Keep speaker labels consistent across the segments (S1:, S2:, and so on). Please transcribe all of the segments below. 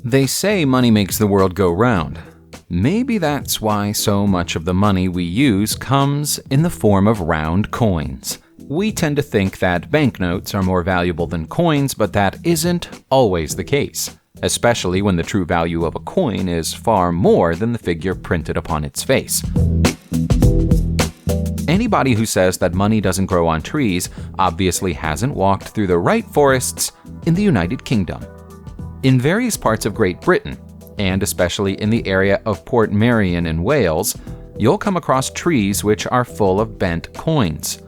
S1: They say money makes the world go round. Maybe that's why so much of the money we use comes in the form of round coins. We tend to think that banknotes are more valuable than coins, but that isn't always the case, especially when the true value of a coin is far more than the figure printed upon its face. Anybody who says that money doesn't grow on trees obviously hasn't walked through the right forests in the United Kingdom. In various parts of Great Britain, and especially in the area of Portmeirion in Wales, you'll come across trees which are full of bent coins.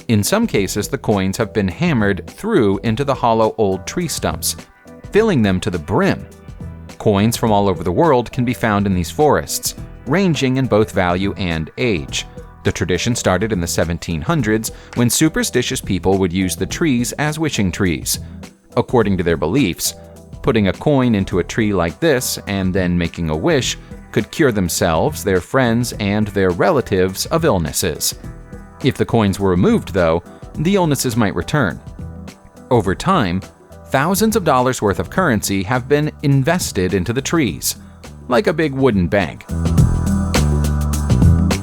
S1: In some cases, the coins have been hammered through into the hollow old tree stumps, filling them to the brim. Coins from all over the world can be found in these forests, ranging in both value and age. The tradition started in the 1700s when superstitious people would use the trees as wishing trees. According to their beliefs, putting a coin into a tree like this and then making a wish could cure themselves, their friends, and their relatives of illnesses. If the coins were removed, though, the illnesses might return. Over time, thousands of dollars worth of currency have been invested into the trees, like a big wooden bank.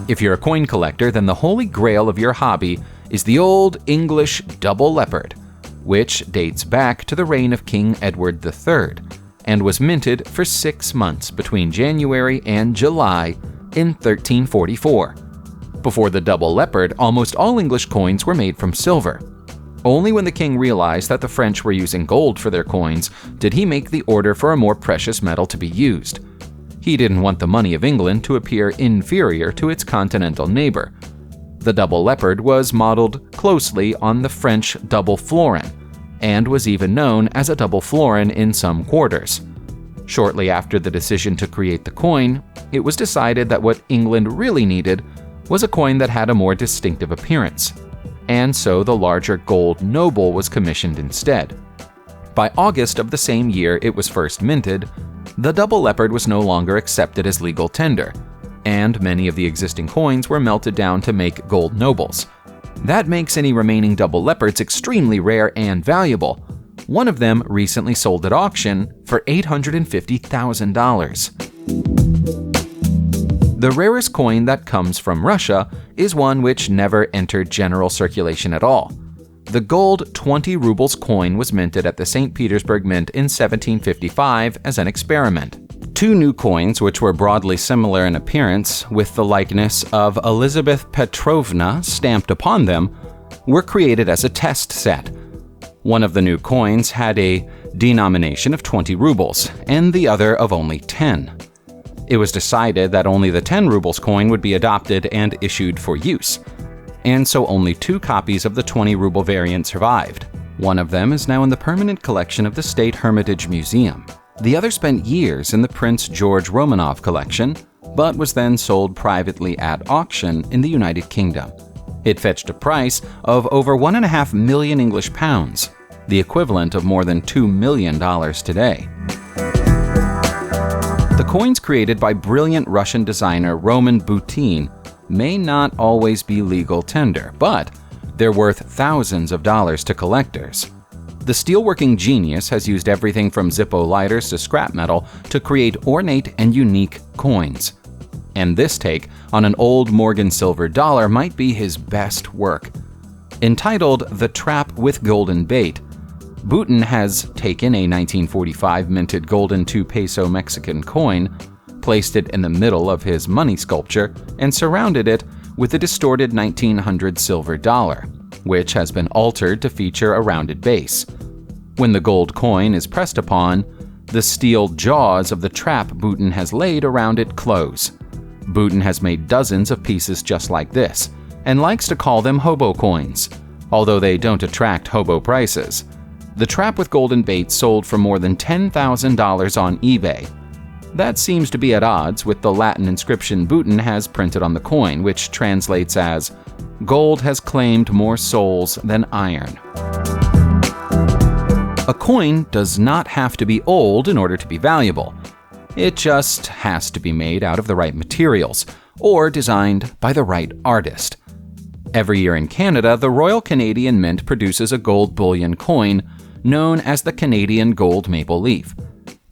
S1: If you're a coin collector, then the holy grail of your hobby is the old English double leopard, which dates back to the reign of King Edward III and was minted for 6 months between January and July in 1344. Before the double leopard, almost all English coins were made from silver. Only when the king realized that the French were using gold for their coins did he make the order for a more precious metal to be used. He didn't want the money of England to appear inferior to its continental neighbor. The double leopard was modeled closely on the French double florin, and was even known as a double florin in some quarters. Shortly after the decision to create the coin, it was decided that what England really needed was a coin that had a more distinctive appearance, and so the larger gold noble was commissioned instead. By August of the same year it was first minted, the double leopard was no longer accepted as legal tender, and many of the existing coins were melted down to make gold nobles. That makes any remaining double leopards extremely rare and valuable. One of them recently sold at auction for $850,000. The rarest coin that comes from Russia is one which never entered general circulation at all. The gold 20 rubles coin was minted at the St. Petersburg Mint in 1755 as an experiment. 2 new coins, which were broadly similar in appearance, with the likeness of Elizabeth Petrovna stamped upon them, were created as a test set. One of the new coins had a denomination of 20 rubles, and the other of only 10. It was decided that only the 10 rubles coin would be adopted and issued for use, and so only 2 copies of the 20 ruble variant survived. One of them is now in the permanent collection of the State Hermitage Museum. The other spent years in the Prince George Romanov collection, but was then sold privately at auction in the United Kingdom. It fetched a price of over £1.5 million English pounds, the equivalent of more than $2 million today. The coins created by brilliant Russian designer Roman Butin may not always be legal tender, but they're worth thousands of dollars to collectors. The steelworking genius has used everything from Zippo lighters to scrap metal to create ornate and unique coins. And this take on an old Morgan silver dollar might be his best work. Entitled The Trap with Golden Bait, Butin has taken a 1945 minted golden 2 peso Mexican coin, placed it in the middle of his money sculpture, and surrounded it with a distorted 1900 silver dollar, which has been altered to feature a rounded base. When the gold coin is pressed upon, the steel jaws of the trap Butin has laid around it close. Butin has made dozens of pieces just like this, and likes to call them hobo coins, although they don't attract hobo prices. The trap with golden bait sold for more than $10,000 on eBay. That seems to be at odds with the Latin inscription Butin has printed on the coin, which translates as, "Gold has claimed more souls than iron." A coin does not have to be old in order to be valuable. It just has to be made out of the right materials, or designed by the right artist. Every year in Canada, the Royal Canadian Mint produces a gold bullion coin known as the Canadian Gold Maple Leaf.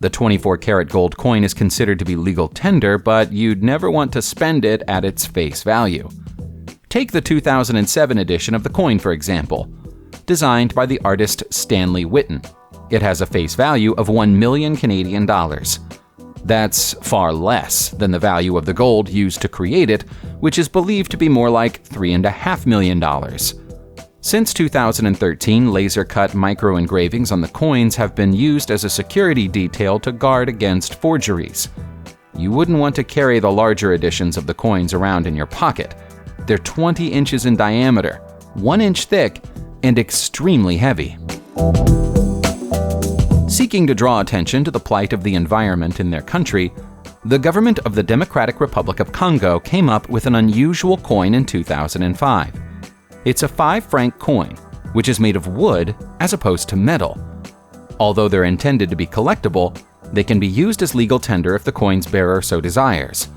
S1: The 24-karat gold coin is considered to be legal tender, but you'd never want to spend it at its face value. Take the 2007 edition of the coin, for example, designed by the artist Stanley Whitten. It has a face value of 1 million Canadian dollars. That's far less than the value of the gold used to create it, which is believed to be more like $3.5 million. Since 2013, laser-cut micro-engravings on the coins have been used as a security detail to guard against forgeries. You wouldn't want to carry the larger editions of the coins around in your pocket. They're 20 inches in diameter, 1 inch thick, and extremely heavy. Seeking to draw attention to the plight of the environment in their country, the government of the Democratic Republic of Congo came up with an unusual coin in 2005. It's a 5-franc coin, which is made of wood as opposed to metal. Although they're intended to be collectible, they can be used as legal tender if the coin's bearer so desires.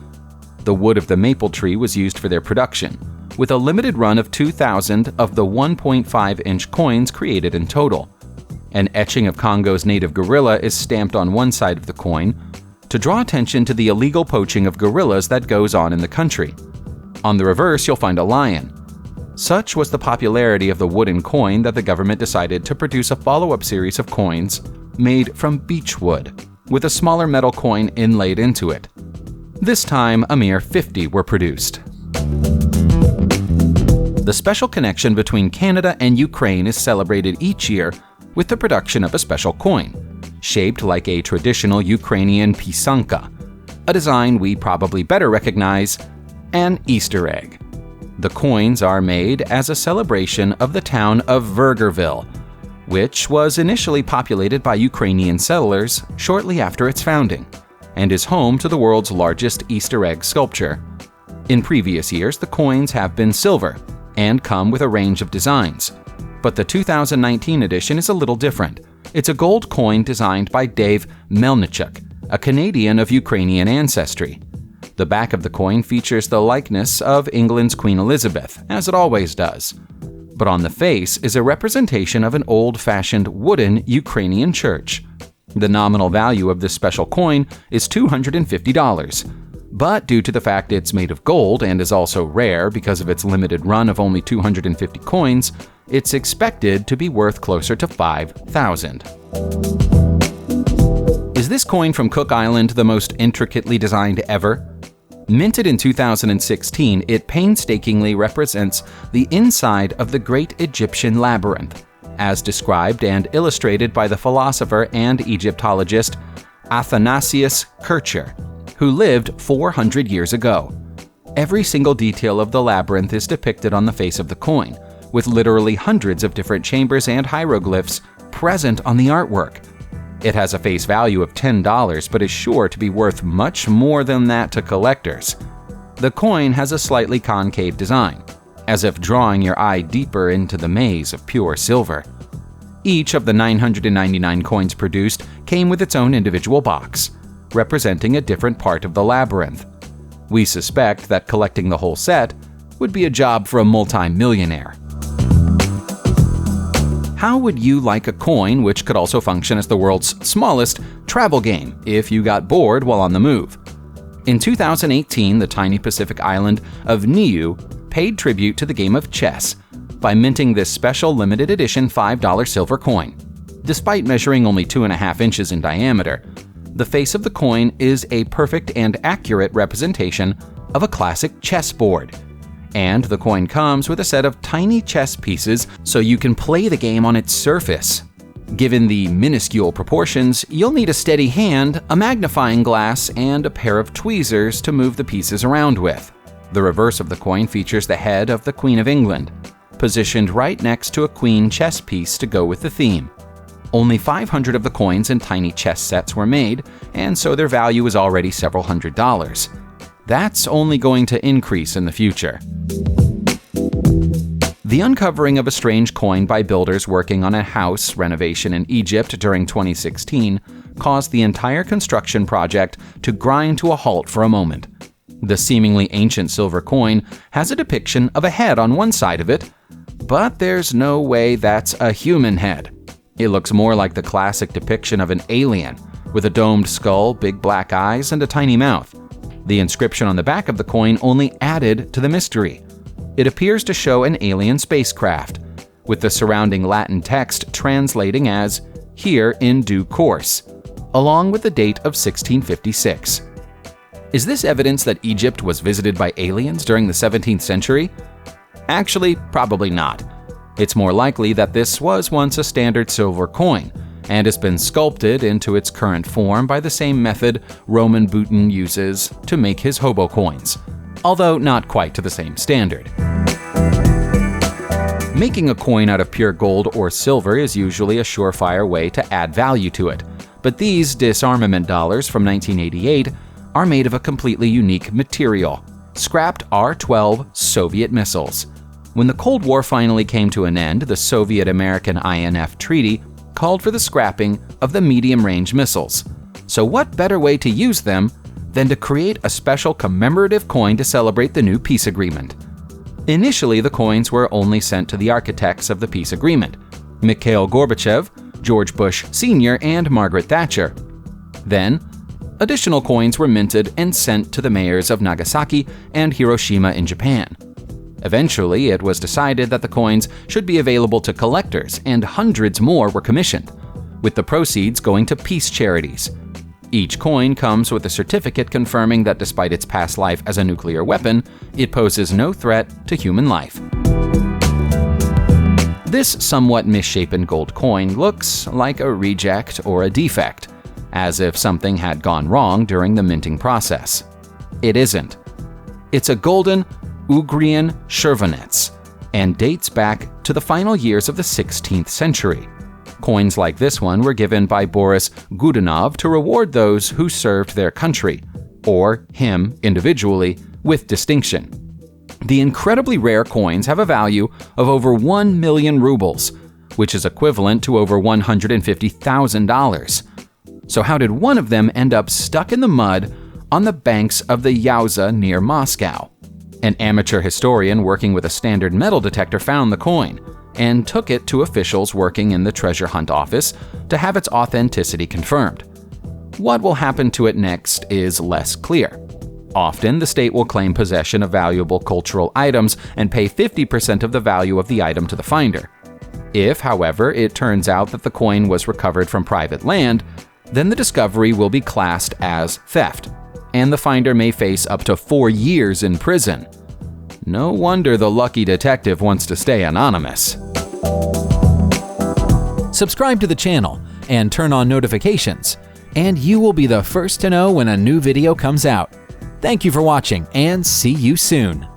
S1: The wood of the maple tree was used for their production, with a limited run of 2,000 of the 1.5-inch coins created in total. An etching of Congo's native gorilla is stamped on one side of the coin to draw attention to the illegal poaching of gorillas that goes on in the country. On the reverse, you'll find a lion. Such was the popularity of the wooden coin that the government decided to produce a follow-up series of coins made from beech wood, with a smaller metal coin inlaid into it. This time, a mere 50 were produced. The special connection between Canada and Ukraine is celebrated each year with the production of a special coin, shaped like a traditional Ukrainian pisanka, a design we probably better recognize, an Easter egg. The coins are made as a celebration of the town of Vergerville, which was initially populated by Ukrainian settlers shortly after its founding, and is home to the world's largest Easter egg sculpture. In previous years, the coins have been silver and come with a range of designs. But the 2019 edition is a little different. It's a gold coin designed by Dave Melnichuk, a Canadian of Ukrainian ancestry. The back of the coin features the likeness of England's Queen Elizabeth, as it always does. But on the face is a representation of an old-fashioned wooden Ukrainian church. The nominal value of this special coin is $250. But due to the fact it's made of gold and is also rare because of its limited run of only 250 coins, it's expected to be worth closer to $5,000. Is this coin from Cook Island the most intricately designed ever? Minted in 2016, it painstakingly represents the inside of the Great Egyptian Labyrinth, as described and illustrated by the philosopher and Egyptologist Athanasius Kircher, who lived 400 years ago. Every single detail of the labyrinth is depicted on the face of the coin, with literally hundreds of different chambers and hieroglyphs present on the artwork. It has a face value of $10, but is sure to be worth much more than that to collectors. The coin has a slightly concave design, as if drawing your eye deeper into the maze of pure silver. Each of the 999 coins produced came with its own individual box, representing a different part of the labyrinth. We suspect that collecting the whole set would be a job for a multi-millionaire. How would you like a coin which could also function as the world's smallest travel game if you got bored while on the move? In 2018, the tiny Pacific island of Niue paid tribute to the game of chess by minting this special limited edition $5 silver coin. Despite measuring only 2.5 inches in diameter, the face of the coin is a perfect and accurate representation of a classic chessboard. And the coin comes with a set of tiny chess pieces so you can play the game on its surface. Given the minuscule proportions, you'll need a steady hand, a magnifying glass, and a pair of tweezers to move the pieces around with. The reverse of the coin features the head of the Queen of England, positioned right next to a queen chess piece to go with the theme. Only 500 of the coins in tiny chess sets were made, and so their value is already several $100s. That's only going to increase in the future. The uncovering of a strange coin by builders working on a house renovation in Egypt during 2016 caused the entire construction project to grind to a halt for a moment. The seemingly ancient silver coin has a depiction of a head on one side of it, but there's no way that's a human head. It looks more like the classic depiction of an alien, with a domed skull, big black eyes, and a tiny mouth. The inscription on the back of the coin only added to the mystery. It appears to show an alien spacecraft, with the surrounding Latin text translating as "here in due course," along with the date of 1656. Is this evidence that Egypt was visited by aliens during the 17th century? Actually, probably not. It's more likely that this was once a standard silver coin, and has been sculpted into its current form by the same method Roman Boutin uses to make his hobo coins, although not quite to the same standard. Making a coin out of pure gold or silver is usually a surefire way to add value to it, but these disarmament dollars from 1988 are made of a completely unique material, scrapped R-12 Soviet missiles. When the Cold War finally came to an end, the Soviet-American INF Treaty called for the scrapping of the medium-range missiles. So what better way to use them than to create a special commemorative coin to celebrate the new peace agreement? Initially, the coins were only sent to the architects of the peace agreement, Mikhail Gorbachev, George Bush Sr., and Margaret Thatcher. Then, additional coins were minted and sent to the mayors of Nagasaki and Hiroshima in Japan. Eventually, it was decided that the coins should be available to collectors, and hundreds more were commissioned, with the proceeds going to peace charities. Each coin comes with a certificate confirming that despite its past life as a nuclear weapon, it poses no threat to human life. This somewhat misshapen gold coin looks like a reject or a defect, as if something had gone wrong during the minting process. It isn't. It's a golden Ugrian Chervonets, and dates back to the final years of the 16th century. Coins like this one were given by Boris Godunov to reward those who served their country, or him individually, with distinction. The incredibly rare coins have a value of over 1 million rubles, which is equivalent to over $150,000. So how did one of them end up stuck in the mud on the banks of the Yauza near Moscow? An amateur historian working with a standard metal detector found the coin and took it to officials working in the treasure hunt office to have its authenticity confirmed. What will happen to it next is less clear. Often, the state will claim possession of valuable cultural items and pay 50% of the value of the item to the finder. If, however, it turns out that the coin was recovered from private land, then the discovery will be classed as theft, and the finder may face up to 4 years in prison. No wonder the lucky detective wants to stay anonymous. Subscribe to the channel and turn on notifications, and you will be the first to know when a new video comes out. Thank you for watching, and see you soon.